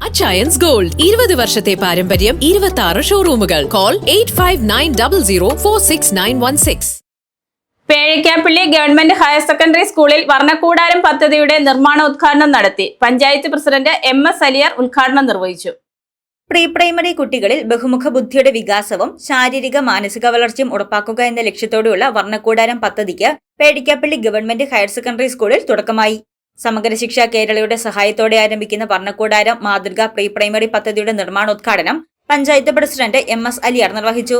Achayans gold 20 വർഷത്തെ പാരമ്പര്യം 26 ഷോറൂമുകൾ. Call 8590046916. Pezhikkappally government higher secondary സ്കൂളിൽ വർണ്ണക്കൂടാരം പദ്ധതിയുടെ നിർമ്മാണോദ്ഘാടനം നടത്തി. പഞ്ചായത്ത് പ്രസിഡന്റ് MS അലിയാർ ഉദ്ഘാടനം നിർവഹിച്ചു. പ്രീ പ്രൈമറി കുട്ടികളിൽ ബഹുമുഖ ബുദ്ധിയുടെ വികാസവും ശാരീരിക മാനസിക വളർച്ചയും ഉറപ്പാക്കുക എന്ന ലക്ഷ്യത്തോടെയുള്ള വർണ്ണക്കൂടാരം പദ്ധതിക്ക് പേഴിക്കാപ്പള്ളി ഗവൺമെന്റ് ഹയർ സെക്കൻഡറി സ്കൂളിൽ തുടക്കമായി. സമഗ്ര ശിക്ഷ കേരളയുടെ സഹായത്തോടെ ആരംഭിക്കുന്ന വർണ്ണക്കൂടാരം മാതൃക പ്രീ പ്രൈമറി പദ്ധതിയുടെ നിർമ്മാണോദ്ഘാടനം പഞ്ചായത്ത് പ്രസിഡന്റ് MS അലിയാർ നിർവഹിച്ചു.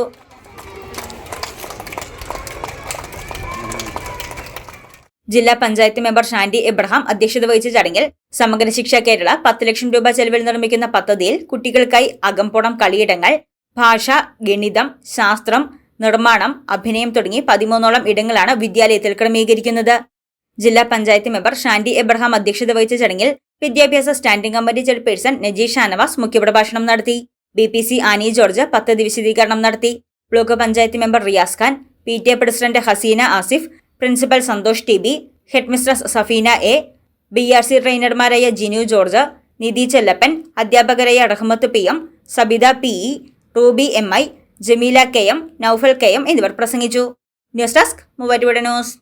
ജില്ലാ പഞ്ചായത്ത് മെമ്പർ ഷാൻഡി എബ്രഹാം അധ്യക്ഷത വഹിച്ച ചടങ്ങിൽ സമഗ്ര ശിക്ഷ കേരള 10 ലക്ഷം രൂപ ചെലവിൽ നിർമ്മിക്കുന്ന പദ്ധതിയിൽ കുട്ടികൾക്കായി അകംപുറം കളിയിടങ്ങൾ, ഭാഷ, ഗണിതം, ശാസ്ത്രം, നിർമ്മാണം, അഭിനയം തുടങ്ങി 13ഓളം ഇടങ്ങളാണ് വിദ്യാലയത്തിൽ ക്രമീകരിക്കുന്നത്. ജില്ലാ പഞ്ചായത്ത് മെമ്പർ ഷാൻഡി എബ്രഹാം അധ്യക്ഷത വഹിച്ച ചടങ്ങിൽ വിദ്യാഭ്യാസ standing committee chairperson Najeesh Shanavas മുഖ്യപ്രഭാഷണം നടത്തി. BPC ആനി ജോർജ് പദ്ധതി വിശദീകരണം നടത്തി. Block panchayat member Riyas Khan, PTA president Haseena Asif, principal Santhosh TB, headmistress Safeena A, BRC ട്രെയിനർമാരായ ജിനു ജോർജ്, നിധി ചെല്ലപ്പൻ, അധ്യാപകരായ Rahmath PM, Sabitha PE, Ruby MI, Jameela KM, Noufal KM എന്നിവർ പ്രസംഗിച്ചു. News desk Muvattupuzha news.